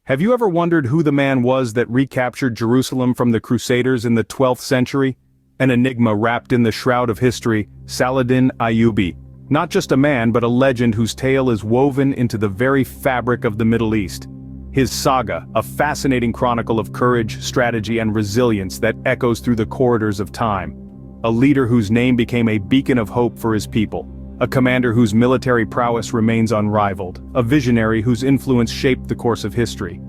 Have you ever wondered who the man was that recaptured Jerusalem from the Crusaders in the 12th century? An enigma wrapped in the shroud of history, Saladin Ayyubi. Not just a man but a legend whose tale is woven into the very fabric of the Middle East. His saga, a fascinating chronicle of courage, strategy and resilience that echoes through the corridors of time. A leader whose name became a beacon of hope for his people. A commander whose military prowess remains unrivaled. A visionary whose influence shaped the course of history.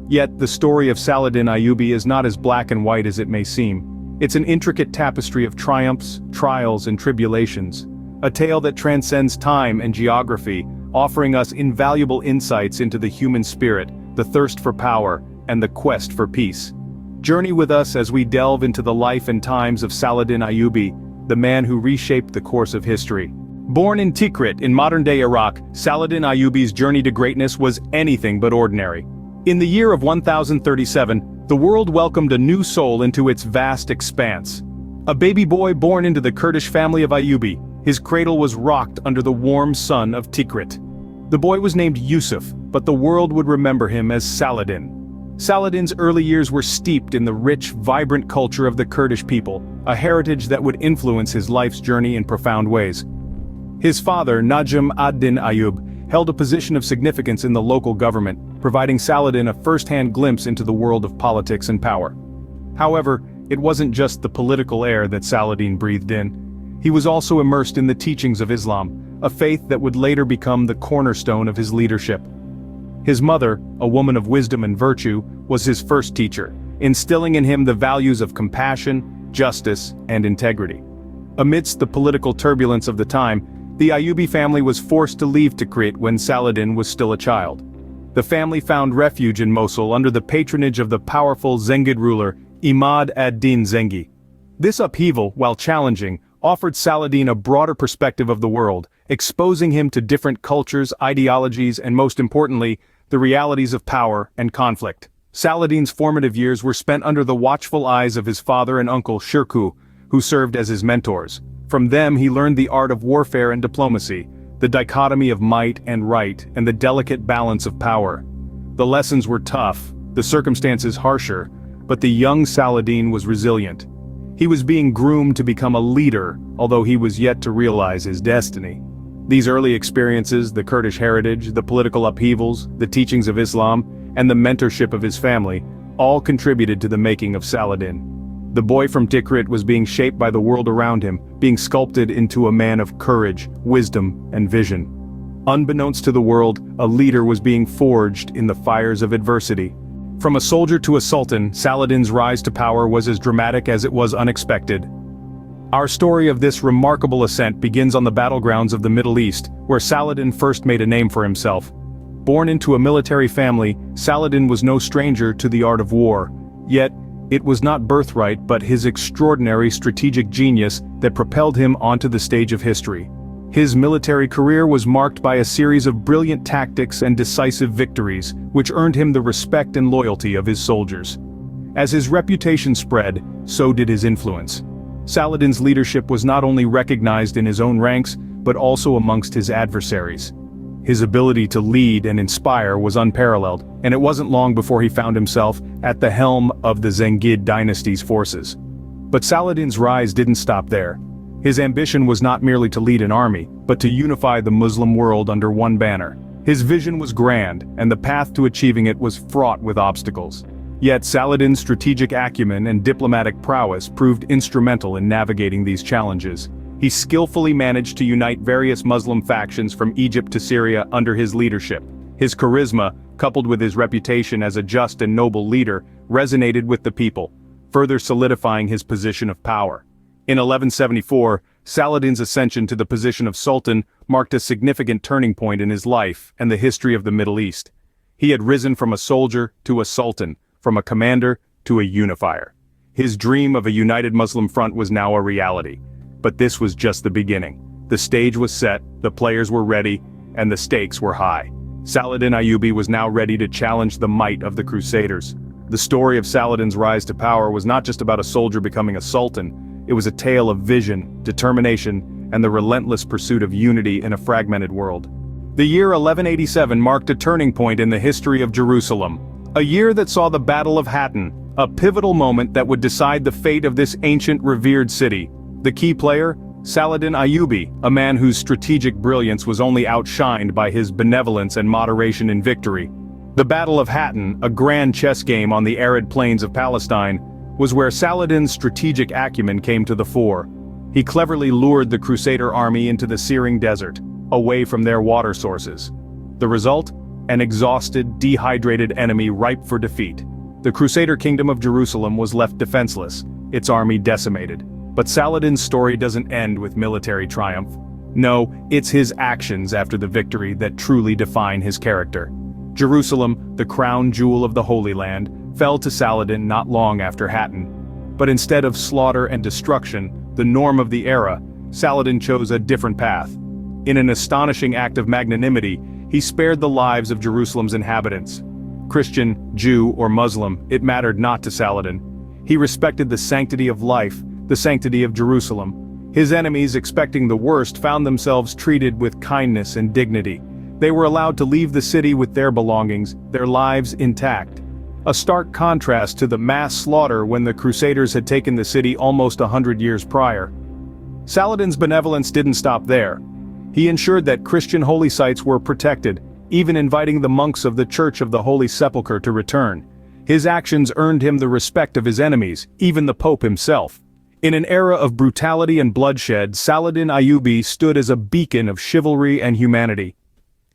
Yet, the story of Saladin Ayyubi is not as black and white as it may seem. It's an intricate tapestry of triumphs, trials and tribulations. A tale that transcends time and geography, offering us invaluable insights into the human spirit, the thirst for power, and the quest for peace. Journey with us as we delve into the life and times of Saladin Ayyubi, the man who reshaped the course of history. Born in Tikrit in modern-day Iraq, Saladin Ayyubi's journey to greatness was anything but ordinary. In the year of 1037, the world welcomed a new soul into its vast expanse. A baby boy born into the Kurdish family of Ayyubi, his cradle was rocked under the warm sun of Tikrit. The boy was named Yusuf, but the world would remember him as Saladin. Saladin's early years were steeped in the rich, vibrant culture of the Kurdish people, a heritage that would influence his life's journey in profound ways. His father, Najm ad-Din Ayyub, held a position of significance in the local government, providing Saladin a first-hand glimpse into the world of politics and power. However, it wasn't just the political air that Saladin breathed in. He was also immersed in the teachings of Islam, a faith that would later become the cornerstone of his leadership. His mother, a woman of wisdom and virtue, was his first teacher, instilling in him the values of compassion, justice, and integrity. Amidst the political turbulence of the time, the Ayyubi family was forced to leave Tikrit when Saladin was still a child. The family found refuge in Mosul under the patronage of the powerful Zengid ruler, Imad ad-Din Zengi. This upheaval, while challenging, offered Saladin a broader perspective of the world, exposing him to different cultures, ideologies, and most importantly, the realities of power and conflict. Saladin's formative years were spent under the watchful eyes of his father and uncle Shirkuh, who served as his mentors. From them he learned the art of warfare and diplomacy, the dichotomy of might and right, and the delicate balance of power. The lessons were tough, the circumstances harsher, but the young Saladin was resilient. He was being groomed to become a leader, although he was yet to realize his destiny. These early experiences, the Kurdish heritage, the political upheavals, the teachings of Islam, and the mentorship of his family, all contributed to the making of Saladin. The boy from Tikrit was being shaped by the world around him, being sculpted into a man of courage, wisdom, and vision. Unbeknownst to the world, a leader was being forged in the fires of adversity. From a soldier to a sultan, Saladin's rise to power was as dramatic as it was unexpected. Our story of this remarkable ascent begins on the battlegrounds of the Middle East, where Saladin first made a name for himself. Born into a military family, Saladin was no stranger to the art of war. Yet, it was not birthright but his extraordinary strategic genius that propelled him onto the stage of history. His military career was marked by a series of brilliant tactics and decisive victories, which earned him the respect and loyalty of his soldiers. As his reputation spread, so did his influence. Saladin's leadership was not only recognized in his own ranks, but also amongst his adversaries. His ability to lead and inspire was unparalleled, and it wasn't long before he found himself at the helm of the Zengid dynasty's forces. But Saladin's rise didn't stop there. His ambition was not merely to lead an army, but to unify the Muslim world under one banner. His vision was grand, and the path to achieving it was fraught with obstacles. Yet Saladin's strategic acumen and diplomatic prowess proved instrumental in navigating these challenges. He skillfully managed to unite various Muslim factions from Egypt to Syria under his leadership. His charisma, coupled with his reputation as a just and noble leader, resonated with the people, further solidifying his position of power. In 1174, Saladin's ascension to the position of Sultan marked a significant turning point in his life and the history of the Middle East. He had risen from a soldier to a sultan, from a commander to a unifier. His dream of a united Muslim front was now a reality. But this was just the beginning. The stage was set, the players were ready, and the stakes were high. Saladin Ayyubi was now ready to challenge the might of the Crusaders. The story of Saladin's rise to power was not just about a soldier becoming a sultan, it was a tale of vision, determination, and the relentless pursuit of unity in a fragmented world. The year 1187 marked a turning point in the history of Jerusalem. A year that saw the Battle of Hattin, a pivotal moment that would decide the fate of this ancient revered city. The key player? Saladin Ayyubi, a man whose strategic brilliance was only outshined by his benevolence and moderation in victory. The Battle of Hattin, a grand chess game on the arid plains of Palestine, was where Saladin's strategic acumen came to the fore. He cleverly lured the Crusader army into the searing desert, away from their water sources. The result? An exhausted, dehydrated enemy ripe for defeat. The Crusader kingdom of Jerusalem was left defenseless, its army decimated. But Saladin's story doesn't end with military triumph. No, it's his actions after the victory that truly define his character. Jerusalem, the crown jewel of the Holy Land, fell to Saladin not long after Hattin. But instead of slaughter and destruction, the norm of the era, Saladin chose a different path. In an astonishing act of magnanimity, he spared the lives of Jerusalem's inhabitants. Christian, Jew, or Muslim, it mattered not to Saladin. He respected the sanctity of life, the sanctity of Jerusalem. His enemies, expecting the worst, found themselves treated with kindness and dignity. They were allowed to leave the city with their belongings, their lives intact. A stark contrast to the mass slaughter when the Crusaders had taken the city almost 100 years prior. Saladin's benevolence didn't stop there. He ensured that Christian holy sites were protected, even inviting the monks of the Church of the Holy Sepulchre to return. His actions earned him the respect of his enemies, even the Pope himself. In an era of brutality and bloodshed, Saladin Ayyubi stood as a beacon of chivalry and humanity.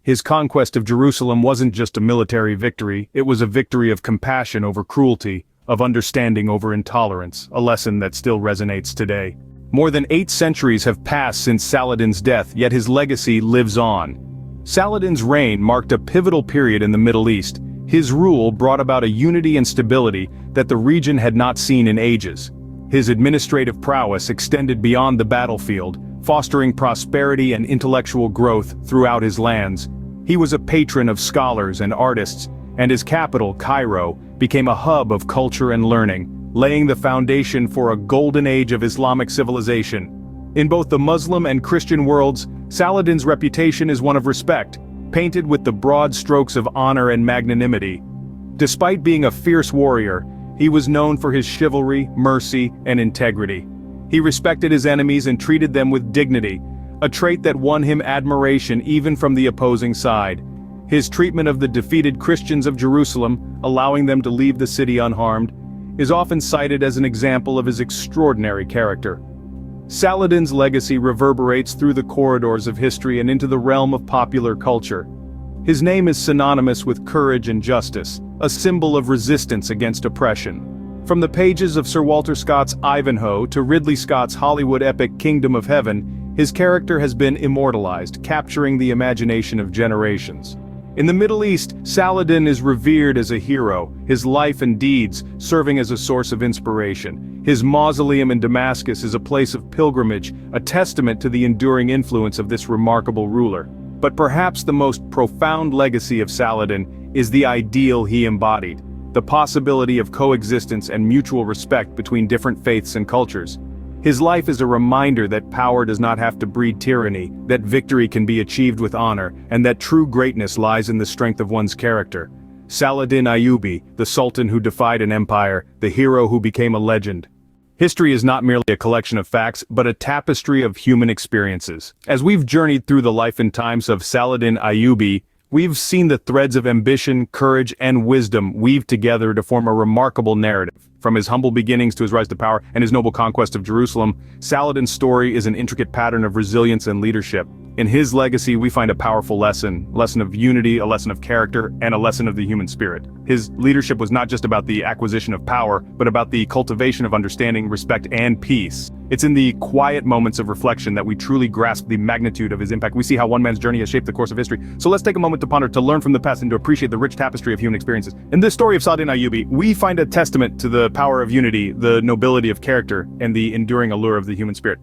His conquest of Jerusalem wasn't just a military victory, it was a victory of compassion over cruelty, of understanding over intolerance, a lesson that still resonates today. More than 8 centuries have passed since Saladin's death, yet his legacy lives on. Saladin's reign marked a pivotal period in the Middle East. His rule brought about a unity and stability that the region had not seen in ages. His administrative prowess extended beyond the battlefield, fostering prosperity and intellectual growth throughout his lands. He was a patron of scholars and artists, and his capital, Cairo, became a hub of culture and learning, laying the foundation for a golden age of Islamic civilization. In both the Muslim and Christian worlds, Saladin's reputation is one of respect, painted with the broad strokes of honor and magnanimity. Despite being a fierce warrior, he was known for his chivalry, mercy, and integrity. He respected his enemies and treated them with dignity, a trait that won him admiration even from the opposing side. His treatment of the defeated Christians of Jerusalem, allowing them to leave the city unharmed, is often cited as an example of his extraordinary character. Saladin's legacy reverberates through the corridors of history and into the realm of popular culture. His name is synonymous with courage and justice, a symbol of resistance against oppression. From the pages of Sir Walter Scott's Ivanhoe to Ridley Scott's Hollywood epic Kingdom of Heaven, his character has been immortalized, capturing the imagination of generations. In the Middle East, Saladin is revered as a hero, his life and deeds serving as a source of inspiration. His mausoleum in Damascus is a place of pilgrimage, a testament to the enduring influence of this remarkable ruler. But perhaps the most profound legacy of Saladin is the ideal he embodied, the possibility of coexistence and mutual respect between different faiths and cultures. His life is a reminder that power does not have to breed tyranny, that victory can be achieved with honor, and that true greatness lies in the strength of one's character. Saladin Ayyubi, the sultan who defied an empire, the hero who became a legend. History is not merely a collection of facts, but a tapestry of human experiences. As we've journeyed through the life and times of Saladin Ayyubi, we've seen the threads of ambition, courage, and wisdom weave together to form a remarkable narrative. From his humble beginnings to his rise to power and his noble conquest of Jerusalem, Saladin's story is an intricate pattern of resilience and leadership. In his legacy, we find a powerful lesson of unity, a lesson of character, and a lesson of the human spirit. His leadership was not just about the acquisition of power, but about the cultivation of understanding, respect, and peace. It's in the quiet moments of reflection that we truly grasp the magnitude of his impact. We see how one man's journey has shaped the course of history. So let's take a moment to ponder, to learn from the past, and to appreciate the rich tapestry of human experiences. In this story of Saladin Ayyubi, we find a testament to the power of unity, the nobility of character, and the enduring allure of the human spirit.